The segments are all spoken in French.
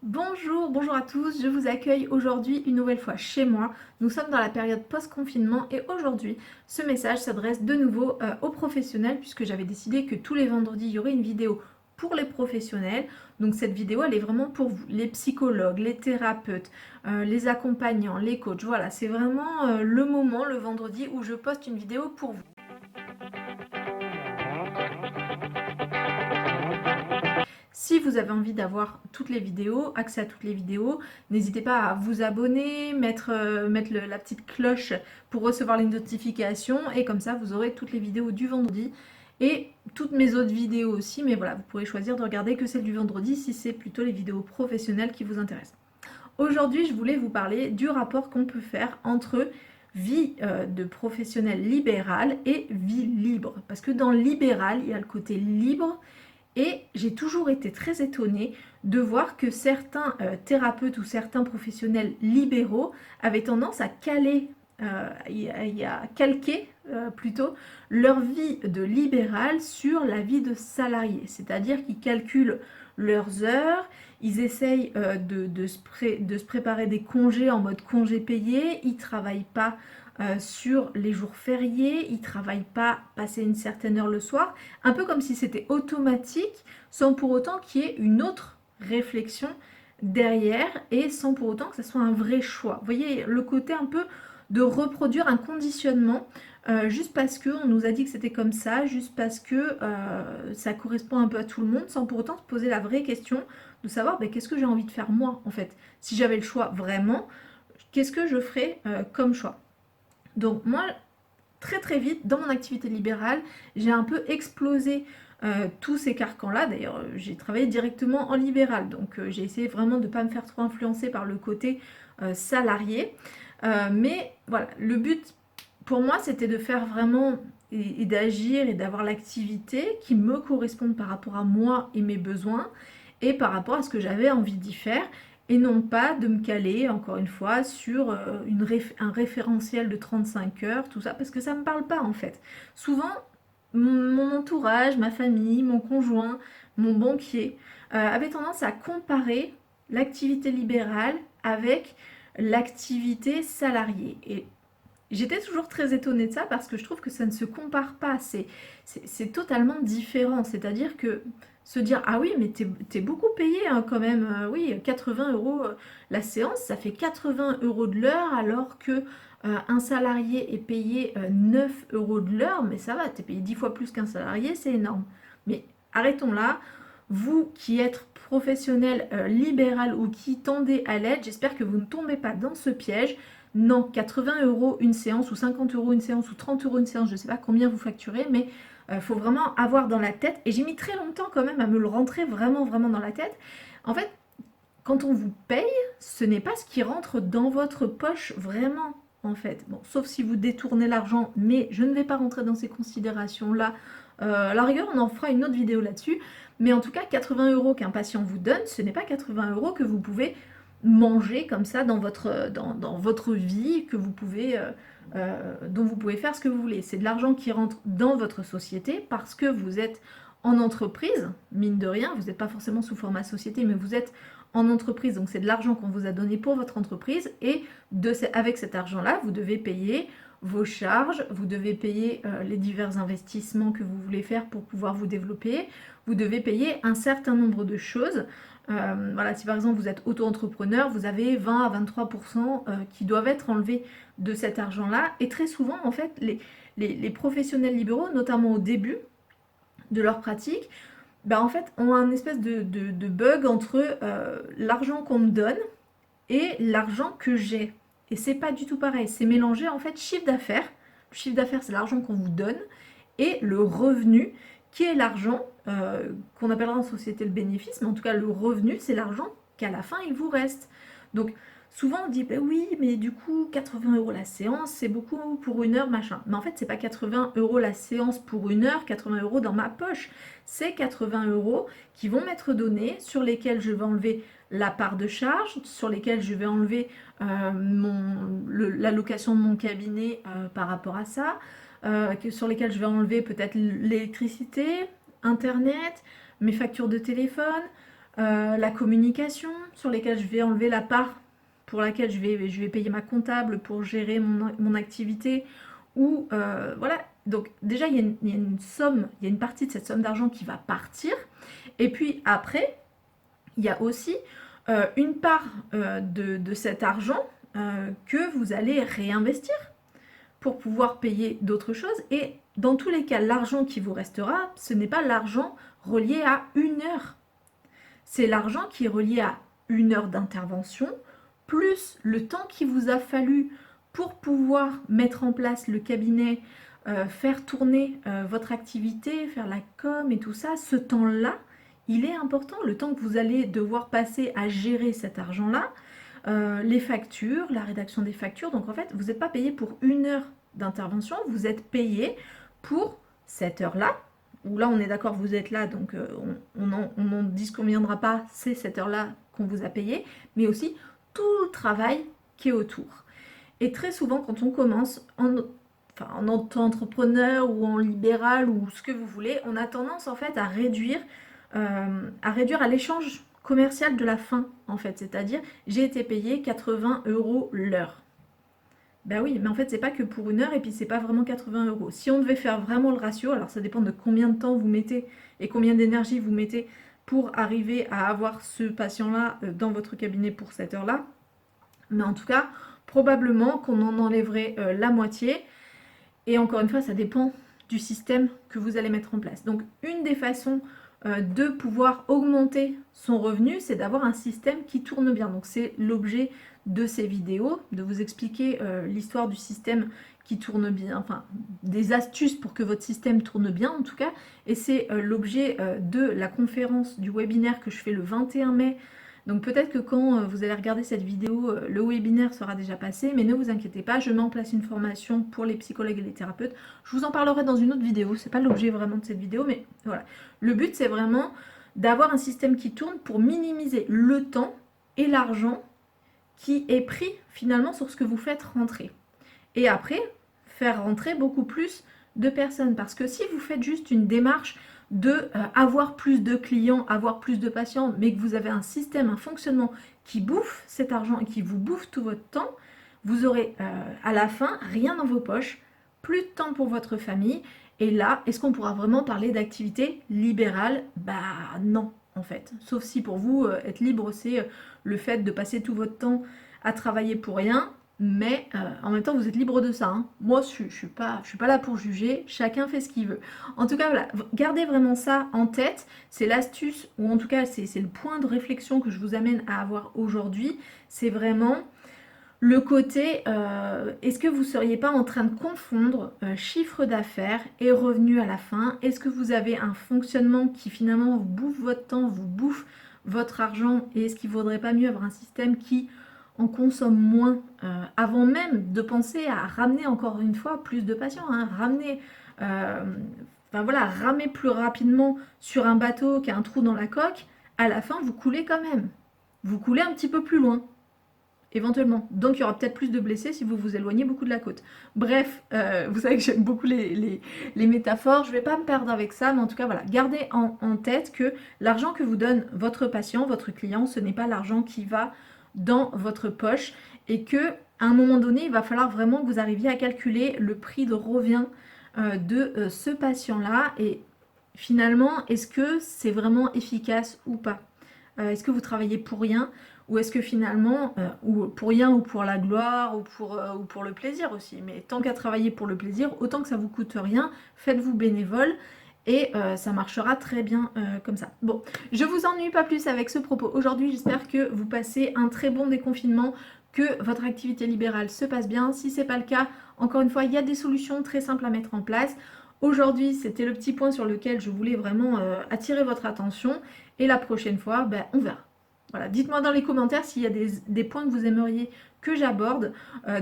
Bonjour à tous, je vous accueille aujourd'hui une nouvelle fois chez moi. Nous sommes dans la période post-confinement et aujourd'hui, ce message s'adresse de nouveau aux professionnels puisque j'avais décidé que tous les vendredis, il y aurait une vidéo pour les professionnels. Donc cette vidéo, elle est vraiment pour vous, les psychologues, les thérapeutes, les accompagnants, les coachs. Voilà, c'est vraiment le moment, le vendredi, où je poste une vidéo pour vous. Si vous avez envie d'avoir toutes les vidéos, accès à toutes les vidéos, n'hésitez pas à vous abonner, mettre la petite cloche pour recevoir les notifications et comme ça vous aurez toutes les vidéos du vendredi et toutes mes autres vidéos aussi, mais voilà, vous pourrez choisir de regarder que celles du vendredi si c'est plutôt les vidéos professionnelles qui vous intéressent. Aujourd'hui, je voulais vous parler du rapport qu'on peut faire entre vie de professionnel libéral et vie libre. Parce que dans le libéral, il y a le côté libre et j'ai toujours été très étonnée de voir que certains thérapeutes ou certains professionnels libéraux avaient tendance à calquer plutôt leur vie de libéral sur la vie de salarié. C'est-à-dire qu'ils calculent leurs heures, ils essayent de se préparer des congés en mode congé payé, ils ne travaillent pas sur les jours fériés, ils ne travaillent pas passer une certaine heure le soir, un peu comme si c'était automatique, sans pour autant qu'il y ait une autre réflexion derrière et sans pour autant que ce soit un vrai choix. Vous voyez le côté un peu de reproduire un conditionnement juste parce qu'on nous a dit que c'était comme ça, juste parce que ça correspond un peu à tout le monde, sans pour autant se poser la vraie question de savoir ben, qu'est-ce que j'ai envie de faire moi en fait. Si j'avais le choix vraiment, qu'est-ce que je ferais comme choix. Donc moi, très vite, dans mon activité libérale, j'ai un peu explosé tous ces carcans-là. D'ailleurs, j'ai travaillé directement en libéral, donc j'ai essayé vraiment de ne pas me faire trop influencer par le côté salarié. Mais voilà, le but pour moi, c'était de faire vraiment et d'agir et d'avoir l'activité qui me corresponde par rapport à moi et mes besoins et par rapport à ce que j'avais envie d'y faire et non pas de me caler, encore une fois, sur un référentiel de 35 heures, tout ça, parce que ça ne me parle pas en fait. Souvent, mon entourage, ma famille, mon conjoint, mon banquier avait tendance à comparer l'activité libérale avec l'activité salariée. Et j'étais toujours très étonnée de ça parce que je trouve que ça ne se compare pas. C'est totalement différent. C'est-à-dire que se dire ah oui, mais t'es beaucoup payé hein, quand même. Oui, 80 euros la séance, ça fait 80 euros de l'heure alors que un salarié est payé 9 euros de l'heure. Mais ça va, t'es payé 10 fois plus qu'un salarié, c'est énorme. Mais arrêtons là. Vous qui êtes professionnel libéral ou qui tendez à l'aide, j'espère que vous ne tombez pas dans ce piège. Non, 80 euros une séance ou 50 euros une séance ou 30 euros une séance, je ne sais pas combien vous facturez, mais il faut vraiment avoir dans la tête, et j'ai mis très longtemps quand même à me le rentrer vraiment dans la tête. En fait, quand on vous paye, ce n'est pas ce qui rentre dans votre poche vraiment, en fait. Bon, sauf si vous détournez l'argent, mais je ne vais pas rentrer dans ces considérations-là. À la rigueur, on en fera une autre vidéo là-dessus. Mais en tout cas, 80 euros qu'un patient vous donne, ce n'est pas 80 euros que vous pouvez manger comme ça dans votre vie, que vous pouvez, dont vous pouvez faire ce que vous voulez. C'est de l'argent qui rentre dans votre société parce que vous êtes en entreprise, mine de rien, vous n'êtes pas forcément sous format société, mais vous êtes en entreprise, donc c'est de l'argent qu'on vous a donné pour votre entreprise, et avec cet argent-là, vous devez payer vos charges, vous devez payer les divers investissements que vous voulez faire pour pouvoir vous développer, vous devez payer un certain nombre de choses. Voilà, si par exemple vous êtes auto-entrepreneur, vous avez 20 à 23% qui doivent être enlevés de cet argent-là, et très souvent, en fait, les professionnels libéraux, notamment au début de leur pratique, bah, en fait, ont un espèce de bug entre l'argent qu'on me donne et l'argent que j'ai. Et c'est pas du tout pareil. C'est mélangé en fait chiffre d'affaires. Le chiffre d'affaires, c'est l'argent qu'on vous donne. Et le revenu, qui est l'argent qu'on appellera en société le bénéfice. Mais en tout cas, le revenu, c'est l'argent qu'à la fin, il vous reste. Donc, souvent, on dit, ben oui, mais du coup, 80 euros la séance, c'est beaucoup pour une heure, machin. Mais en fait, c'est pas 80 euros la séance pour une heure, 80 euros dans ma poche. C'est 80 euros qui vont m'être donnés, sur lesquels je vais enlever la part de charge, sur lesquels je vais enlever l'allocation de mon cabinet par rapport à ça, sur lesquels je vais enlever peut-être l'électricité, internet, mes factures de téléphone, la communication, sur lesquelles je vais enlever la part pour laquelle je vais payer ma comptable pour gérer mon activité, ou voilà. Donc déjà, il y a une somme, il y a une partie de cette somme d'argent qui va partir, et puis après, il y a aussi une part de cet argent que vous allez réinvestir pour pouvoir payer d'autres choses. Et dans tous les cas, l'argent qui vous restera, ce n'est pas l'argent relié à une heure. C'est l'argent qui est relié à une heure d'intervention, plus le temps qu'il vous a fallu pour pouvoir mettre en place le cabinet, faire tourner votre activité, faire la com et tout ça. Ce temps-là, il est important. Le temps que vous allez devoir passer à gérer cet argent-là, les factures, la rédaction des factures. Donc en fait, vous n'êtes pas payé pour une heure d'intervention, vous êtes payé pour cette heure-là, où là on est d'accord, vous êtes là, donc on n'en disconviendra pas, c'est cette heure-là qu'on vous a payé, mais aussi tout le travail qui est autour. Et très souvent, quand on commence en auto-entrepreneur ou en libéral ou ce que vous voulez, on a tendance en fait à réduire à l'échange commercial de la fin, en fait. C'est-à-dire, j'ai été payé 80 € l'heure. Ben oui, mais en fait, c'est pas que pour une heure et puis c'est pas vraiment 80 €. Si on devait faire vraiment le ratio, alors ça dépend de combien de temps vous mettez et combien d'énergie vous mettez pour arriver à avoir ce patient-là dans votre cabinet pour cette heure-là. Mais en tout cas, probablement qu'on en enlèverait la moitié. Et encore une fois, ça dépend du système que vous allez mettre en place. Donc, une des façons de pouvoir augmenter son revenu, c'est d'avoir un système qui tourne bien. Donc, c'est l'objet de ces vidéos, de vous expliquer l'histoire du système qui tourne bien, enfin, des astuces pour que votre système tourne bien en tout cas. Et c'est l'objet de la conférence, du webinaire que je fais le 21 mai. Donc peut-être que quand vous allez regarder cette vidéo, le webinaire sera déjà passé, mais ne vous inquiétez pas, je mets en place une formation pour les psychologues et les thérapeutes. Je vous en parlerai dans une autre vidéo, c'est pas l'objet vraiment de cette vidéo, mais voilà. Le but, c'est vraiment d'avoir un système qui tourne pour minimiser le temps et l'argent qui est pris finalement sur ce que vous faites rentrer. Et après, faire rentrer beaucoup plus de personnes. Parce que si vous faites juste une démarche de avoir plus de clients, avoir plus de patients, mais que vous avez un système, un fonctionnement qui bouffe cet argent et qui vous bouffe tout votre temps, vous aurez à la fin rien dans vos poches, plus de temps pour votre famille. Et là, est-ce qu'on pourra vraiment parler d'activité libérale? Bah non, en fait. Sauf si pour vous, être libre, c'est le fait de passer tout votre temps à travailler pour rien. Mais en même temps, vous êtes libre de ça. Hein. Moi, je suis pas là pour juger. Chacun fait ce qu'il veut. En tout cas, voilà, gardez vraiment ça en tête. C'est l'astuce, ou en tout cas, c'est le point de réflexion que je vous amène à avoir aujourd'hui. C'est vraiment le côté, est-ce que vous ne seriez pas en train de confondre chiffre d'affaires et revenu à la fin? Est-ce que vous avez un fonctionnement qui finalement vous bouffe votre temps, vous bouffe votre argent? Et est-ce qu'il ne vaudrait pas mieux avoir un système qui on consomme moins avant même de penser à ramener encore une fois plus de patients, hein, ramener, ramer plus rapidement sur un bateau qui a un trou dans la coque, à la fin vous coulez quand même. Vous coulez un petit peu plus loin, éventuellement. Donc il y aura peut-être plus de blessés si vous vous éloignez beaucoup de la côte. Bref, vous savez que j'aime beaucoup les métaphores, je ne vais pas me perdre avec ça, mais en tout cas voilà, gardez en tête que l'argent que vous donne votre patient, votre client, ce n'est pas l'argent qui va dans votre poche et que à un moment donné, il va falloir vraiment que vous arriviez à calculer le prix de revient de ce patient-là et finalement, est-ce que c'est vraiment efficace ou pas? Est-ce que vous travaillez pour rien ou est-ce que finalement, ou pour rien ou pour la gloire ou pour le plaisir aussi, mais tant qu'à travailler pour le plaisir, autant que ça vous coûte rien, faites-vous bénévole. Et ça marchera très bien comme ça. Bon, je vous ennuie pas plus avec ce propos. Aujourd'hui, j'espère que vous passez un très bon déconfinement, que votre activité libérale se passe bien. Si ce n'est pas le cas, encore une fois, il y a des solutions très simples à mettre en place. Aujourd'hui, c'était le petit point sur lequel je voulais vraiment attirer votre attention. Et la prochaine fois, ben, on verra. Voilà, dites-moi dans les commentaires s'il y a des points que vous aimeriez que j'aborde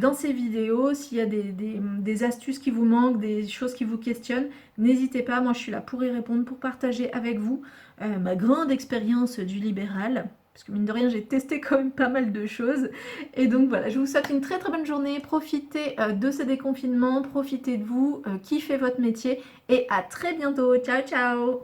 dans ces vidéos, s'il y a des astuces qui vous manquent, des choses qui vous questionnent, n'hésitez pas, moi je suis là pour y répondre, pour partager avec vous ma grande expérience du libéral, parce que mine de rien j'ai testé quand même pas mal de choses, et donc voilà, je vous souhaite une très très bonne journée, profitez de ce déconfinement, profitez de vous, kiffez votre métier, et à très bientôt, ciao ciao.